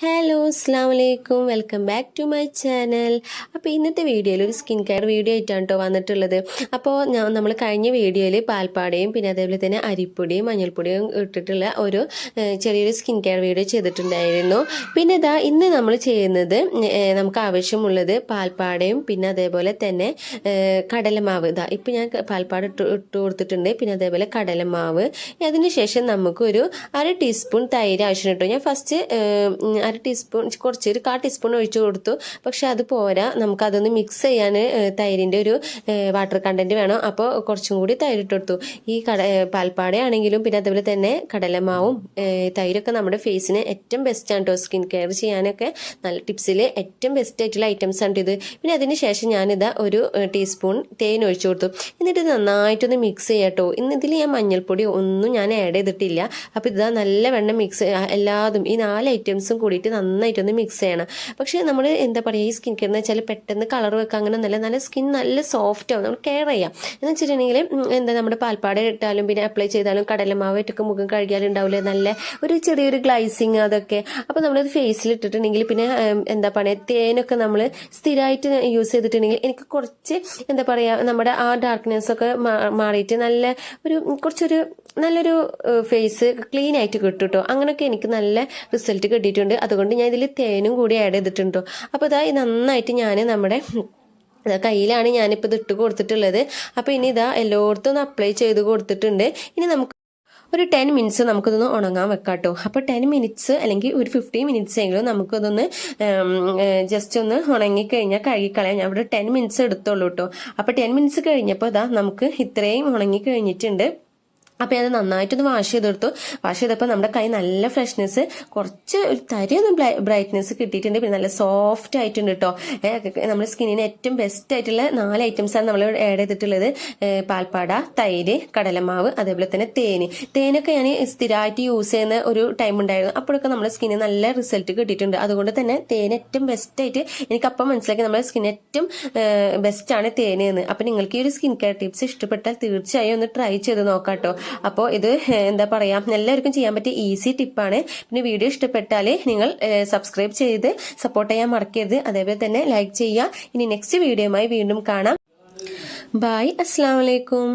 Hello അസ്സാം വലൈക്കും welcome back to my channel. അപ്പോൾ ഇന്നത്തെ വീഡിയോയിൽ ഒരു സ്കിൻ കെയർ വീഡിയോ ആയിട്ടാണ് കേട്ടോ വന്നിട്ടുള്ളത്. അപ്പോൾ നമ്മൾ കഴിഞ്ഞ വീഡിയോയിൽ പാൽപ്പാടയും പിന്നെ അതേപോലെ തന്നെ അരിപ്പൊടിയും മഞ്ഞൾപ്പൊടിയും ഇട്ടിട്ടുള്ള ഒരു ചെറിയൊരു സ്കിൻ കെയർ വീഡിയോ ചെയ്തിട്ടുണ്ടായിരുന്നു. പിന്നെ ഇന്ന് നമ്മൾ ചെയ്യുന്നത് നമുക്ക് ആവശ്യമുള്ളത് പാൽപ്പാടയും പിന്നെ അതേപോലെ തന്നെ കടലമാവ്. ഇപ്പം ഞാൻ പാൽപ്പാട ഇട്ട് കൊടുത്തിട്ടുണ്ട്. പിന്നെ അതേപോലെ കടലമാവ്. അതിനുശേഷം നമുക്കൊരു 1/2 ടീസ്പൂൺ തൈര് ആവശ്യം കേട്ടോ. ഞാൻ ഫസ്റ്റ് 1/2 ടീസ്പൂൺ ഒരു 1/4 ടീസ്പൂൺ ഒഴിച്ചു കൊടുത്തു. പക്ഷെ അത് പോരാ, നമുക്കതൊന്ന് മിക്സ് ചെയ്യാൻ തൈരിൻ്റെ ഒരു വാട്ടർ കണ്ടൻറ്റ് വേണം. അപ്പോൾ കുറച്ചും കൂടി തൈരിട്ട് കൊടുത്തു. ഈ പാൽപ്പാടയാണെങ്കിലും പിന്നെ അതേപോലെ തന്നെ കടലമാവും തൈരൊക്കെ നമ്മുടെ ഫേസിന് ഏറ്റവും ബെസ്റ്റാണ് കേട്ടോ. സ്കിൻ കെയർ ചെയ്യാനൊക്കെ നല്ല ടിപ്സിൽ ഏറ്റവും ബെസ്റ്റ് ആയിട്ടുള്ള ഐറ്റംസ് ആണ് ഇത്. പിന്നെ അതിന് ശേഷം ഞാനിതാ ഒരു ടീസ്പൂൺ തേൻ ഒഴിച്ചു കൊടുത്തു. എന്നിട്ട് നന്നായിട്ടൊന്ന് മിക്സ് ചെയ്യാം കേട്ടോ. ഇതിൽ ഞാൻ മഞ്ഞൾപ്പൊടി ഒന്നും ഞാൻ ആഡ് ചെയ്തിട്ടില്ല. അപ്പോൾ ഇതാ നല്ലവണ്ണം മിക്സ് എല്ലാതും ഈ 4 ഐറ്റംസും കൂടിയിട്ട് നന്നായിട്ടൊന്ന് മിക്സ് ചെയ്യണം. പക്ഷേ നമ്മൾ എന്താ പറയുക, ഈ സ്കിൻ കെയർ എന്ന് വെച്ചാൽ പെട്ടെന്ന് കളർ വെക്കുക അങ്ങനെ നല്ല സ്കിൻ നല്ല സോഫ്റ്റ് ആവും. നമ്മൾ കെയർ ചെയ്യാം എന്ന് വെച്ചിട്ടുണ്ടെങ്കിൽ നമ്മുടെ പാൽപ്പാട ഇട്ടാലും പിന്നെ അപ്ലൈ ചെയ്താലും കടലമാവ് ഇട്ടൊക്കെ മുഖം കഴുകിയാലും ഉണ്ടാവില്ലേ നല്ല ഒരു ചെറിയൊരു ഗ്ലൈസിങ് അതൊക്കെ. അപ്പോൾ നമ്മളത് ഫേസിൽ ഇട്ടിട്ടുണ്ടെങ്കിൽ പിന്നെ എന്താ പറയുക, തേനൊക്കെ നമ്മൾ സ്ഥിരമായിട്ട് യൂസ് ചെയ്തിട്ടുണ്ടെങ്കിൽ എനിക്ക് കുറച്ച് എന്താ പറയുക നമ്മുടെ ആ ഡാർക്ക്നെസ് ഒക്കെ മാറിയിട്ട് കുറച്ചൊരു നല്ലൊരു ഫേസ് ക്ലീൻ ആയിട്ട് കിട്ടും കേട്ടോ. അങ്ങനെയൊക്കെ എനിക്ക് നല്ല റിസൾട്ട് കിട്ടിയിട്ടുണ്ട്. അതുകൊണ്ട് ഞാൻ ഇതിൽ തേനും കൂടി ആഡ് ചെയ്തിട്ടുണ്ടോ. അപ്പോൾ നന്നായിട്ട് ഞാൻ നമ്മുടെ കയ്യിലാണ് ഞാനിപ്പോൾ ഇത് ഇട്ട് കൊടുത്തിട്ടുള്ളത്. അപ്പോൾ ഇനി എല്ലായിടത്തും ഒന്ന് അപ്ലൈ ചെയ്ത് കൊടുത്തിട്ടുണ്ട്. ഇനി നമുക്ക് ഒരു 10 മിനിറ്റ്സ് നമുക്കിതൊന്ന് ഉണങ്ങാൻ വെക്കാം കേട്ടോ. അപ്പോൾ 10 മിനിറ്റ്സ് അല്ലെങ്കിൽ ഒരു 15 മിനിറ്റ്സ് എങ്കിലും നമുക്കതൊന്ന് ജസ്റ്റ് ഒന്ന് ഉണങ്ങിക്കഴിഞ്ഞാൽ കഴുകിക്കളയാം. ഞാൻ ഇവിടെ 10 മിനിറ്റ്സ് എടുത്തോളൂ കേട്ടോ. അപ്പോൾ 10 മിനിറ്റ്സ് കഴിഞ്ഞപ്പോൾ നമുക്ക് ഇത്രയും ഉണങ്ങി കഴിഞ്ഞിട്ടുണ്ട്. അപ്പോൾ അത് നന്നായിട്ടൊന്ന് വാഷ് ചെയ്തെടുത്തു. വാഷ് ചെയ്തപ്പോൾ നമ്മുടെ കൈ നല്ല ഫ്രഷ്നെസ്, കുറച്ച് ഒരു തരിയൊന്ന് ബ്രൈറ്റ്നെസ് കിട്ടിയിട്ടുണ്ട്. പിന്നെ നല്ല സോഫ്റ്റ് ആയിട്ടുണ്ട് കേട്ടോ. നമ്മുടെ സ്കിന്നിന് ഏറ്റവും ബെസ്റ്റ് ആയിട്ടുള്ള 4 ഐറ്റംസാണ് നമ്മൾ ആഡ് ചെയ്തിട്ടുള്ളത്. പാൽപ്പാട, തൈര്, കടലമാവ്, അതേപോലെ തന്നെ തേനൊക്കെ ഞാൻ സ്ഥിരമായിട്ട് യൂസ് ചെയ്യുന്ന ഒരു ടൈം ഉണ്ടായിരുന്നു. അപ്പോഴൊക്കെ നമ്മുടെ സ്കിന്നിന് നല്ല റിസൾട്ട് കിട്ടിയിട്ടുണ്ട്. അതുകൊണ്ട് തന്നെ തേൻ ഏറ്റവും ബെസ്റ്റായിട്ട് എനിക്കപ്പം മനസ്സിലാക്കി നമ്മുടെ സ്കിൻ ഏറ്റവും ബെസ്റ്റാണ് തേന് എന്ന്. അപ്പം നിങ്ങൾക്ക് ഈ ഒരു സ്കിൻ കെയർ ടിപ്സ് ഇഷ്ടപ്പെട്ടാൽ തീർച്ചയായും ഒന്ന് ട്രൈ ചെയ്ത് നോക്കാം കേട്ടോ. അപ്പോൾ ഇത് എന്താ പറയുക, എല്ലാവർക്കും ചെയ്യാൻ പറ്റിയ ഈസി ടിപ്പാണ്. പിന്നെ വീഡിയോ ഇഷ്ടപ്പെട്ടാൽ നിങ്ങൾ സബ്സ്ക്രൈബ് ചെയ്ത് സപ്പോർട്ട് ചെയ്യാൻ മറക്കരുത്. അതേപോലെ തന്നെ ലൈക്ക് ചെയ്യുക. ഇനി നെക്സ്റ്റ് വീഡിയോയുമായി വീണ്ടും കാണാം. ബൈ, അസ്സലാമു അലൈക്കും.